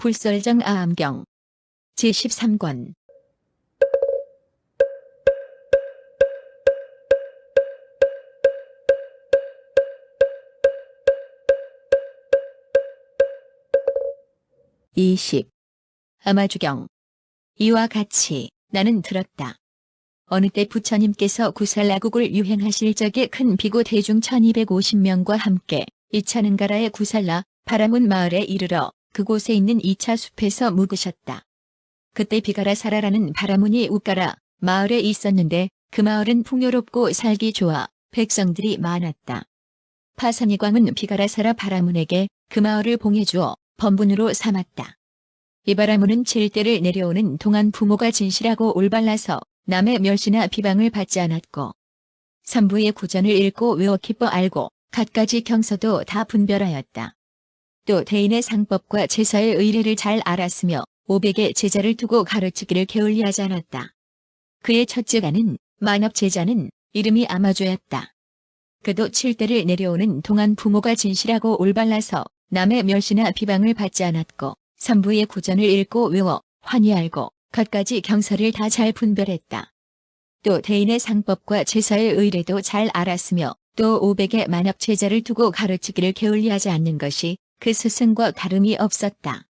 굴설정 아암경 제13권 (20) 아마주경 이와 같이 나는 들었다. 어느 때 부처님께서 구살라국을 유행하실 적에 큰 비구 대중 1250명과 함께 이차는가라의 구살라 바라문 마을에 이르러 그곳에 있는 2차 숲에서 묵으셨다. 그때 비가라사라라는 바라문이 우가라 마을에 있었는데 그 마을은 풍요롭고 살기 좋아 백성들이 많았다. 파산이광은 비가라사라 바라문에게 그 마을을 봉해주어 번분으로 삼았다. 이 바라문은 칠대를 내려오는 동안 부모가 진실하고 올발라서 남의 멸시나 비방을 받지 않았고 삼부의 구전을 읽고 외워 기뻐 알고 갖가지 경서도 다 분별하였다. 또 대인의 상법과 제사의 의례를 잘 알았으며 500의 제자를 두고 가르치기를 게을리하지 않았다. 그의 첫째가는 만업제자는 이름이 아마조였다. 그도 칠대를 내려오는 동안 부모가 진실하고 올발라서 남의 멸시나 비방을 받지 않았고 삼부의 구전을 읽고 외워 환히 알고 갖가지 경서를 다 잘 분별했다. 또 대인의 상법과 제사의 의례도 잘 알았으며 또 500의 만업제자를 두고 가르치기를 게을리하지 않는 것이 그 스승과 다름이 없었다.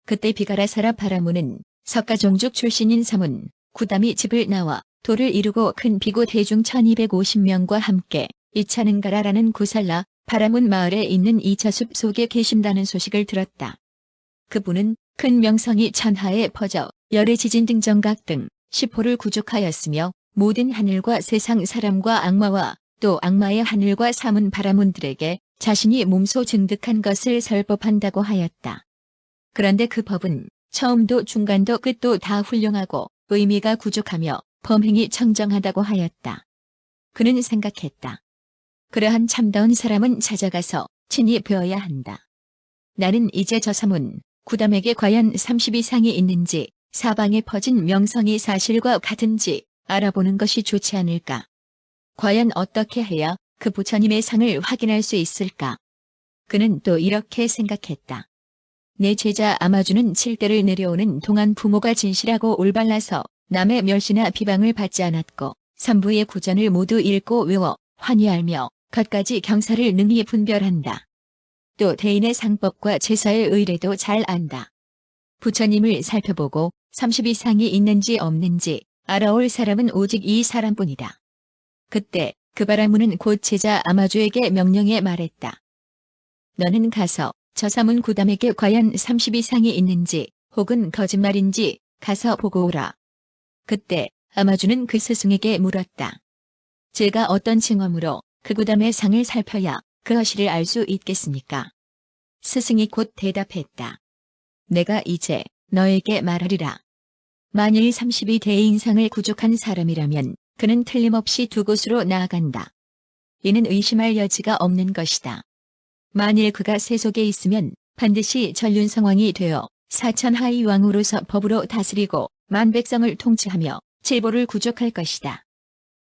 그때 비가라사라 바라문은 석가종죽 출신인 사문, 구담이 집을 나와 도를 이루고 큰 비구 대중 1250명과 함께 이차는가라라는 구살라 바라문 마을에 있는 2차 숲 속에 계신다는 소식을 들었다. 그분은 큰 명성이 천하에 퍼져 열의 지진 등 정각 등 10호를 구족하였으며 모든 하늘과 세상 사람과 악마와 또 악마의 하늘과 사문 바라문들에게 자신이 몸소 증득한 것을 설법한다고 하였다. 그런데 그 법은 처음도 중간도 끝도 다 훌륭하고 의미가 부족하며 범행이 청정하다고 하였다. 그는 생각했다. 그러한 참다운 사람은 찾아가서 친히 배워야 한다. 나는 이제 저 사문, 구담에게 과연 30 이상이 있는지 사방에 퍼진 명성이 사실과 같은지 알아보는 것이 좋지 않을까. 과연 어떻게 해야 그 부처님의 상을 확인할 수 있을까? 그는 또 이렇게 생각했다. 내 제자 아마주는 칠대를 내려오는 동안 부모가 진실하고 올발라서 남의 멸시나 비방을 받지 않았고 삼부의 구전을 모두 읽고 외워 환히 알며 갖가지 경사를 능히 분별한다. 또 대인의 상법과 제사의 의례도 잘 안다. 부처님을 살펴보고 30 이상이 있는지 없는지 알아올 사람은 오직 이 사람뿐이다. 그때 그 바라문은 곧 제자 아마주에게 명령해 말했다. 너는 가서 저 사문 구담에게 과연 30 이상이 있는지 혹은 거짓말인지 가서 보고 오라. 그때 아마주는 그 스승에게 물었다. 제가 어떤 증언으로 그 구담의 상을 살펴야 그 허실을 알 수 있겠습니까? 스승이 곧 대답했다. 내가 이제 너에게 말하리라. 만일 30이 대인상을 구족한 사람이라면 그는 틀림없이 두 곳으로 나아간다. 이는 의심할 여지가 없는 것이다. 만일 그가 세속에 있으면 반드시 전륜성왕이 되어 사천하위 왕으로서 법으로 다스리고 만백성을 통치하며 칠보를 구족할 것이다.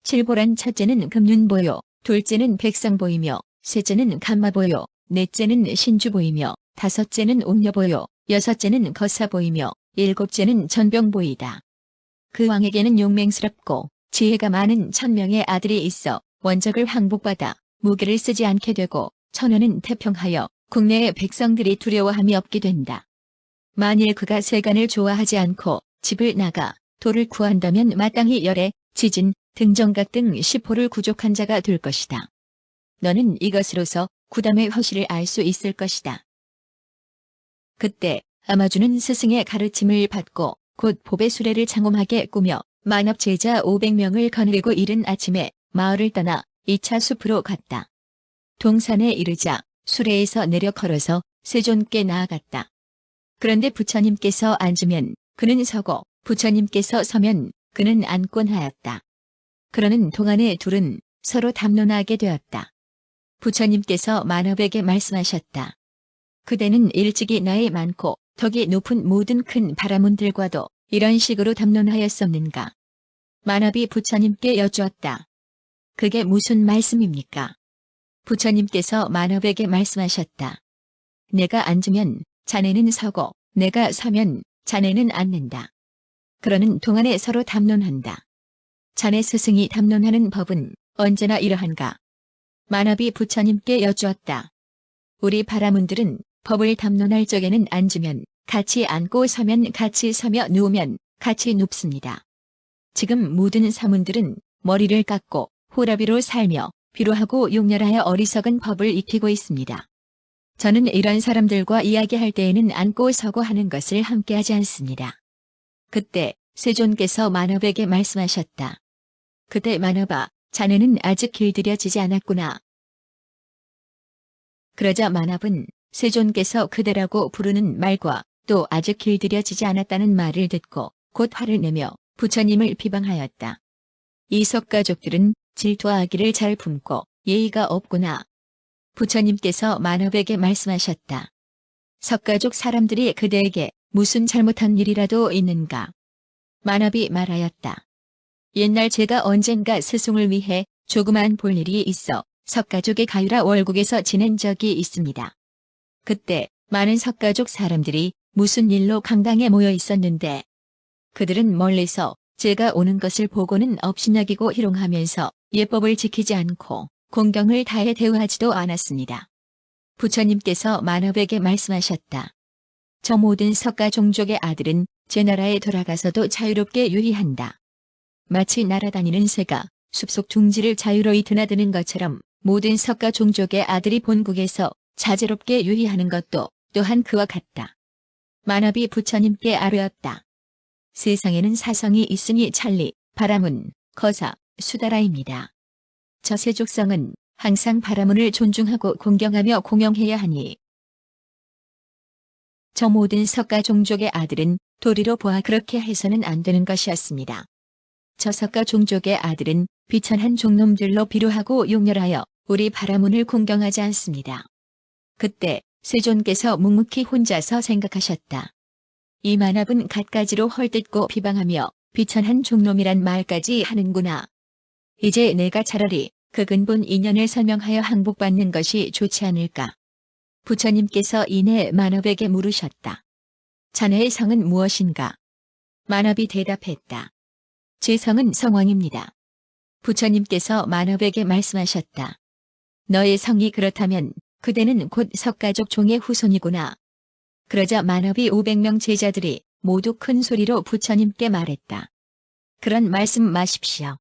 칠보란 첫째는 금륜보요, 둘째는 백성보이며 셋째는 감마보요, 넷째는 신주보이며 다섯째는 옥녀보요, 여섯째는 거사보이며 일곱째는 전병보이다. 그 왕에게는 용맹스럽고 지혜가 많은 1000명의 아들이 있어 원적을 항복받아 무기를 쓰지 않게 되고 천하는 태평하여 국내의 백성들이 두려워함이 없게 된다. 만일 그가 세간을 좋아하지 않고 집을 나가 도를 구한다면 마땅히 열애, 지진, 등정각 등 10호를 구족한 자가 될 것이다. 너는 이것으로서 구담의 허실을 알 수 있을 것이다. 그때 아마주는 스승의 가르침을 받고 곧 법의 수레를 장엄하게 꾸며 만업 제자 500명을 거느리고 이른 아침에 마을을 떠나 2차 숲으로 갔다. 동산에 이르자 수레에서 내려 걸어서 세존께 나아갔다. 그런데 부처님께서 앉으면 그는 서고 부처님께서 서면 그는 앉곤 하였다. 그러는 동안에 둘은 서로 담론하게 되었다. 부처님께서 만업에게 말씀하셨다. 그대는 일찍이 나이 많고 덕이 높은 모든 큰 바라문들과도 이런 식으로 담론하였었는가? 만업이 부처님께 여쭈었다. 그게 무슨 말씀입니까? 부처님께서 만업에게 말씀하셨다. 내가 앉으면 자네는 서고 내가 서면 자네는 앉는다. 그러는 동안에 서로 담론한다. 자네 스승이 담론하는 법은 언제나 이러한가? 만업이 부처님께 여쭈었다. 우리 바라문들은 법을 담론할 적에는 앉으면 같이 앉고 서면 같이 서며 누우면 같이 눕습니다. 지금 모든 사문들은 머리를 깎고 호라비로 살며 비로하고 용렬하여 어리석은 법을 익히고 있습니다. 저는 이런 사람들과 이야기할 때에는 앉고 서고 하는 것을 함께하지 않습니다. 그때 세존께서 만업에게 말씀하셨다. 그때 만업아, 자네는 아직 길들여지지 않았구나. 그러자 만업은 세존께서 그대라고 부르는 말과 또 아직 길들여지지 않았다는 말을 듣고 곧 화를 내며 부처님을 비방하였다. 이 석가족들은 질투와 악의를 잘 품고 예의가 없구나. 부처님께서 만업에게 말씀하셨다. 석가족 사람들이 그대에게 무슨 잘못한 일이라도 있는가? 만업이 말하였다. 옛날 제가 언젠가 스승을 위해 조그만 볼일이 있어 석가족의 가유라 월국에서 지낸 적이 있습니다. 그때 많은 석가족 사람들이 무슨 일로 강당에 모여 있었는데 그들은 멀리서 제가 오는 것을 보고는 업신여기고 희롱하면서 예법을 지키지 않고 공경을 다해 대우하지도 않았습니다. 부처님께서 만업에게 말씀하셨다. 저 모든 석가 종족의 아들은 제 나라에 돌아가서도 자유롭게 유희한다. 마치 날아다니는 새가 숲속 둥지를 자유로이 드나드는 것처럼 모든 석가 종족의 아들이 본국에서 자재롭게 유희하는 것도 또한 그와 같다. 만업이 부처님께 아뢰었다. 세상에는 사성이 있으니 찰리, 바라문, 거사, 수다라입니다. 저 세족성은 항상 바라문을 존중하고 공경하며 공용해야 하니 저 모든 석가 종족의 아들은 도리로 보아 그렇게 해서는 안 되는 것이었습니다. 저 석가 종족의 아들은 비천한 종놈들로 비루하고 용렬하여 우리 바라문을 공경하지 않습니다. 그때 세존께서 묵묵히 혼자서 생각하셨다. 이 만업은 갖가지로 헐뜯고 비방하며 비천한 종놈이란 말까지 하는구나. 이제 내가 차라리 그 근본 인연을 설명하여 항복받는 것이 좋지 않을까. 부처님께서 이내 만업에게 물으셨다. 자네의 성은 무엇인가? 만업이 대답했다. 제 성은 성왕입니다. 부처님께서 만업에게 말씀하셨다. 너의 성이 그렇다면 그대는 곧 석가족 종의 후손이구나. 그러자 만업이 500명 제자들이 모두 큰 소리로 부처님께 말했다. 그런 말씀 마십시오.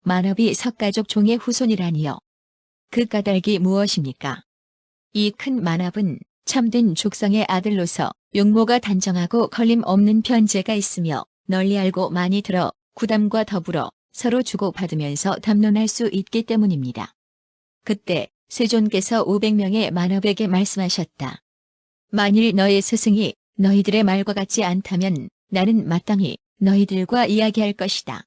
만업이 석가족 종의 후손이라니요. 그 까닭이 무엇입니까? 이 큰 만업은 참된 족성의 아들로서 용모가 단정하고 걸림없는 편제가 있으며 널리 알고 많이 들어 구담과 더불어 서로 주고받으면서 담론할 수 있기 때문입니다. 그때 세존께서 500명의 만업에게 말씀하셨다. 만일 너의 스승이 너희들의 말과 같지 않다면 나는 마땅히 너희들과 이야기할 것이다.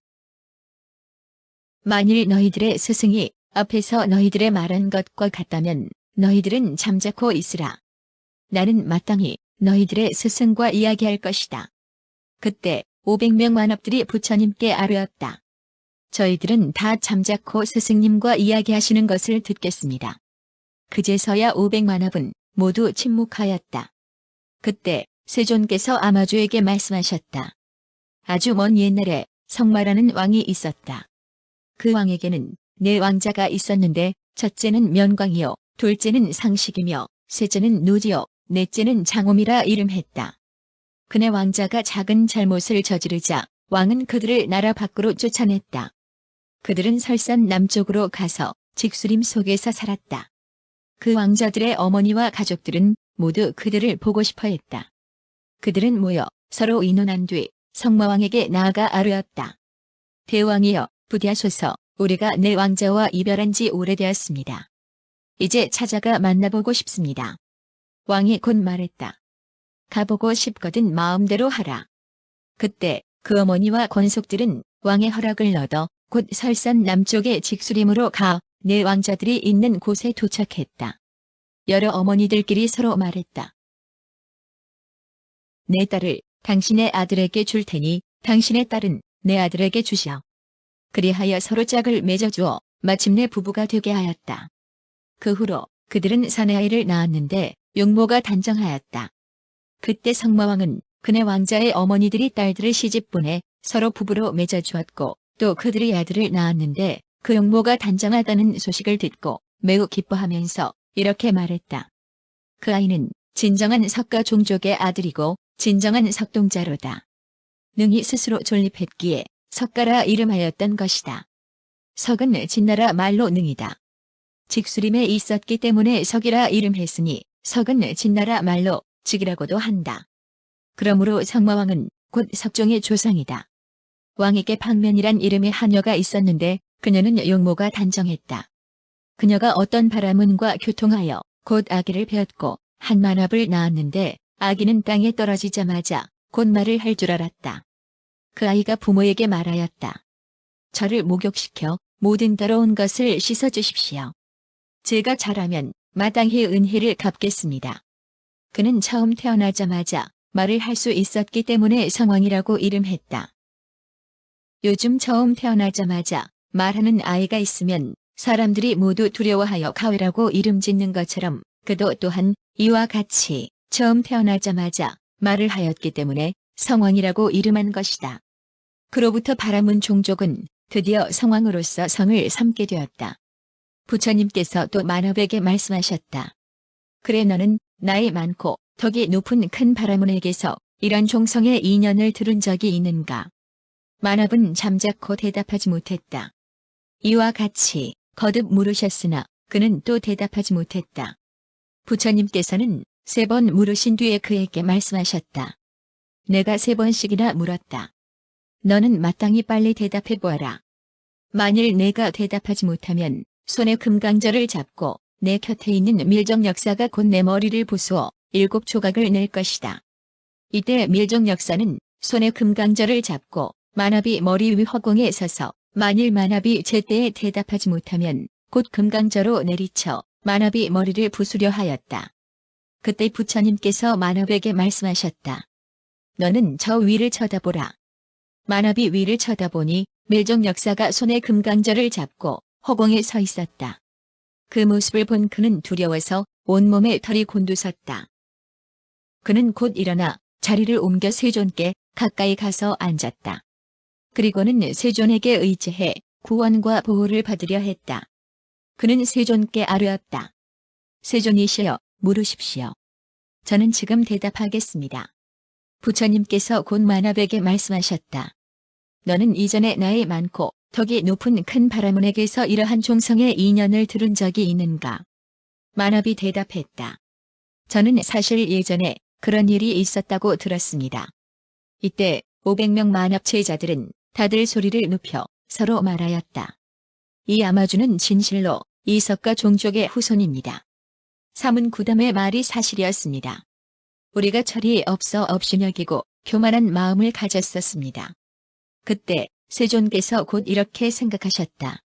만일 너희들의 스승이 앞에서 너희들의 말한 것과 같다면 너희들은 잠자코 있으라. 나는 마땅히 너희들의 스승과 이야기할 것이다. 그때 500명 만업들이 부처님께 아뢰었다. 저희들은 다 잠자코 스승님과 이야기하시는 것을 듣겠습니다. 그제서야 500만업은 모두 침묵하였다. 그때 세존께서 아마주에게 말씀하셨다. 아주 먼 옛날에 성마라는 왕이 있었다. 그 왕에게는 네 왕자가 있었는데 첫째는 면광이요, 둘째는 상식이며 셋째는 노지요, 넷째는 장엄이라 이름했다. 그네 왕자가 작은 잘못을 저지르자 왕은 그들을 나라 밖으로 쫓아냈다. 그들은 설산 남쪽으로 가서 직수림 속에서 살았다. 그 왕자들의 어머니와 가족들은 모두 그들을 보고 싶어 했다. 그들은 모여 서로 의논한 뒤 성마왕에게 나아가 아뢰었다. 대왕이여, 부디하소서. 우리가 내 왕자와 이별한 지 오래되었습니다. 이제 찾아가 만나보고 싶습니다. 왕이 곧 말했다. 가보고 싶거든 마음대로 하라. 그때 그 어머니와 권속들은 왕의 허락을 얻어 곧 설산 남쪽의 직수림으로 가 내 왕자들이 있는 곳에 도착했다. 여러 어머니들끼리 서로 말했다. 내 딸을 당신의 아들에게 줄 테니 당신의 딸은 내 아들에게 주시오. 그리하여 서로 짝을 맺어주어 마침내 부부가 되게 하였다. 그 후로 그들은 사내아이를 낳았는데 용모가 단정하였다. 그때 성마왕은 그네 왕자의 어머니들이 딸들을 시집 보내 서로 부부로 맺어주었고 또 그들의 아들을 낳았는데 그 용모가 단정하다는 소식을 듣고 매우 기뻐하면서 이렇게 말했다. 그 아이는 진정한 석가 종족의 아들이고 진정한 석동자로다. 능히 스스로 존립했기에 석가라 이름하였던 것이다. 석은 진나라 말로 능이다. 직수림에 있었기 때문에 석이라 이름했으니 석은 진나라 말로 직이라고도 한다. 그러므로 성마왕은 곧 석종의 조상이다. 왕에게 박면이란 이름의 하녀가 있었는데 그녀는 용모가 단정했다. 그녀가 어떤 바라문과 교통하여 곧 아기를 배었고 한 만합을 낳았는데 아기는 땅에 떨어지자마자 곧 말을 할 줄 알았다. 그 아이가 부모에게 말하였다. 저를 목욕시켜 모든 더러운 것을 씻어주십시오. 제가 잘하면 마땅히 은혜를 갚겠습니다. 그는 처음 태어나자마자 말을 할 수 있었기 때문에 성왕이라고 이름했다. 요즘 처음 태어나자마자 말하는 아이가 있으면 사람들이 모두 두려워하여 가외라고 이름 짓는 것처럼 그도 또한 이와 같이 처음 태어나자마자 말을 하였기 때문에 성왕이라고 이름한 것이다. 그로부터 바라문 종족은 드디어 성왕으로서 성을 삼게 되었다. 부처님께서 또 만업에게 말씀하셨다. 그래 너는 나이 많고 덕이 높은 큰 바라문에게서 이런 종성의 인연을 들은 적이 있는가? 만업은 잠자코 대답하지 못했다. 이와 같이 거듭 물으셨으나 그는 또 대답하지 못했다. 부처님께서는 3번 물으신 뒤에 그에게 말씀하셨다. 내가 3번씩이나 물었다. 너는 마땅히 빨리 대답해보아라. 만일 내가 대답하지 못하면 손에 금강절을 잡고 내 곁에 있는 밀정역사가 곧 내 머리를 부수어 7조각을 낼 것이다. 이때 밀정역사는 손에 금강절을 잡고 만합이 머리 위 허공에 서서 만일 만합이 제때에 대답하지 못하면 곧 금강저로 내리쳐 만합이 머리를 부수려 하였다. 그때 부처님께서 만합에게 말씀하셨다. 너는 저 위를 쳐다보라. 만합이 위를 쳐다보니 밀정역사가 손에 금강절을 잡고 허공에 서 있었다. 그 모습을 본 그는 두려워서 온몸에 털이 곤두섰다. 그는 곧 일어나 자리를 옮겨 세존께 가까이 가서 앉았다. 그리고는 세존에게 의지해 구원과 보호를 받으려 했다. 그는 세존께 아뢰었다. 세존이시여 물으십시오. 저는 지금 대답하겠습니다. 부처님께서 곧 만합에게 말씀하셨다. 너는 이전에 나이 많고 덕이 높은 큰 바라문에게서 이러한 종성의 인연을 들은 적이 있는가? 만합이 대답했다. 저는 사실 예전에 그런 일이 있었다고 들었습니다. 이때 500명 만합 제자들은 다들 소리를 높여 서로 말하였다. 이 아마주는 진실로 이석가 종족의 후손입니다. 사문구담의 말이 사실이었습니다. 우리가 철이 없어 업신여기고 교만한 마음을 가졌었습니다. 그때 세존께서 곧 이렇게 생각하셨다.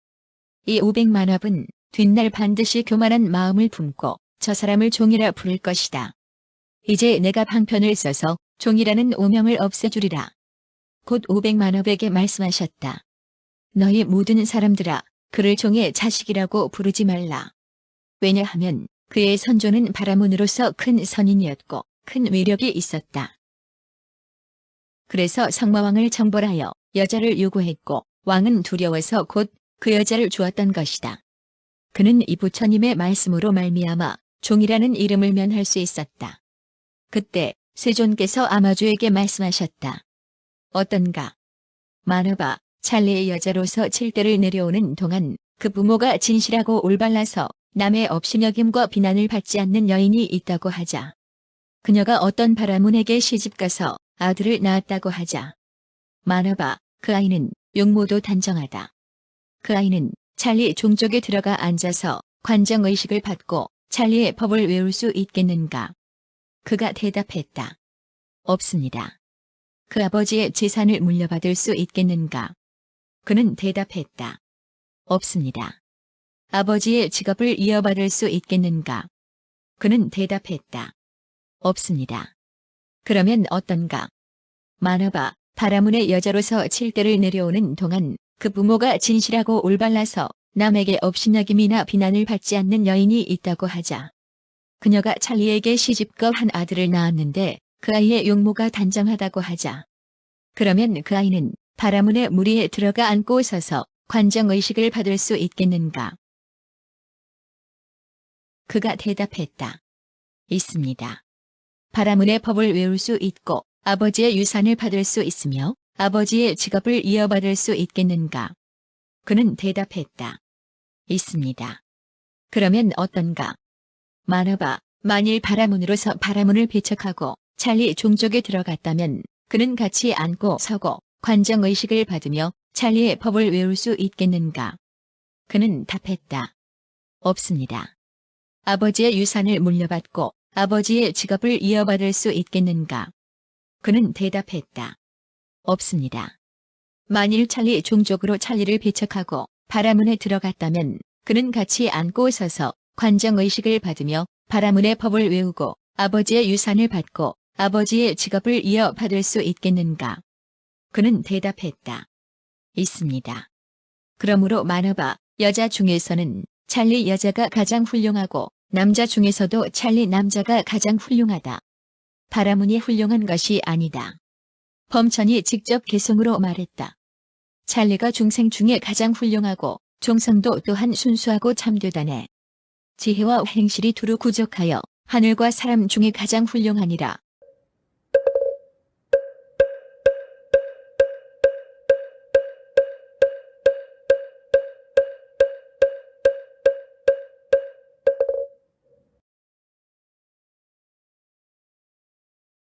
이 500만합은 뒷날 반드시 교만한 마음을 품고 저 사람을 종이라 부를 것이다. 이제 내가 방편을 써서 종이라는 오명을 없애주리라. 곧 500만합에게 말씀하셨다. 너희 모든 사람들아 그를 종의 자식이라고 부르지 말라. 왜냐하면 그의 선조는 바라문으로서 큰 선인이었고 큰 위력이 있었다. 그래서 성마왕을 정벌하여 여자를 요구했고 왕은 두려워서 곧 그 여자를 주었던 것이다. 그는 이 부처님의 말씀으로 말미암아 종이라는 이름을 면할 수 있었다. 그때 세존께서 아마주에게 말씀하셨다. 어떤가? 만업아, 찰리의 여자로서 칠대를 내려오는 동안 그 부모가 진실하고 올발라서 남의 업신여김과 비난을 받지 않는 여인이 있다고 하자. 그녀가 어떤 바라문에게 시집가서 아들을 낳았다고 하자. 만업아, 그 아이는 용모도 단정하다. 그 아이는 찰리 종족에 들어가 앉아서 관정의식을 받고 찰리의 법을 외울 수 있겠는가? 그가 대답했다. 없습니다. 그 아버지의 재산을 물려받을 수 있겠는가? 그는 대답했다. 없습니다. 아버지의 직업을 이어받을 수 있겠는가? 그는 대답했다. 없습니다. 그러면 어떤가? 만업아, 바라문의 여자로서 칠대를 내려오는 동안 그 부모가 진실하고 올발라서 남에게 업신여김이나 비난을 받지 않는 여인이 있다고 하자. 그녀가 찰리에게 시집가 한 아들을 낳았는데 그 아이의 용모가 단정하다고 하자. 그러면 그 아이는 바라문의 무리에 들어가 앉고 서서 관정의식을 받을 수 있겠는가? 그가 대답했다. 있습니다. 바라문의 법을 외울 수 있고 아버지의 유산을 받을 수 있으며 아버지의 직업을 이어받을 수 있겠는가? 그는 대답했다. 있습니다. 그러면 어떤가? 마나바, 만일 바라문으로서 바라문을 배척하고 찰리 종족에 들어갔다면 그는 같이 앉고 서고 관정의식을 받으며 찰리의 법을 외울 수 있겠는가? 그는 답했다. 없습니다. 아버지의 유산을 물려받고 아버지의 직업을 이어받을 수 있겠는가? 그는 대답했다. 없습니다. 만일 찰리 종족으로 찰리를 배척하고 바라문에 들어갔다면 그는 같이 앉고 서서 관정의식을 받으며 바라문의 법을 외우고 아버지의 유산을 받고 아버지의 직업을 이어받을 수 있겠는가? 그는 대답했다. 있습니다. 그러므로 마나바, 여자 중에서는 찰리 여자가 가장 훌륭하고 남자 중에서도 찰리 남자가 가장 훌륭하다. 바라문이 훌륭한 것이 아니다. 범천이 직접 개성으로 말했다. 찰리가 중생 중에 가장 훌륭하고 종성도 또한 순수하고 참되다네. 지혜와 행실이 두루 부족하여 하늘과 사람 중에 가장 훌륭하니라.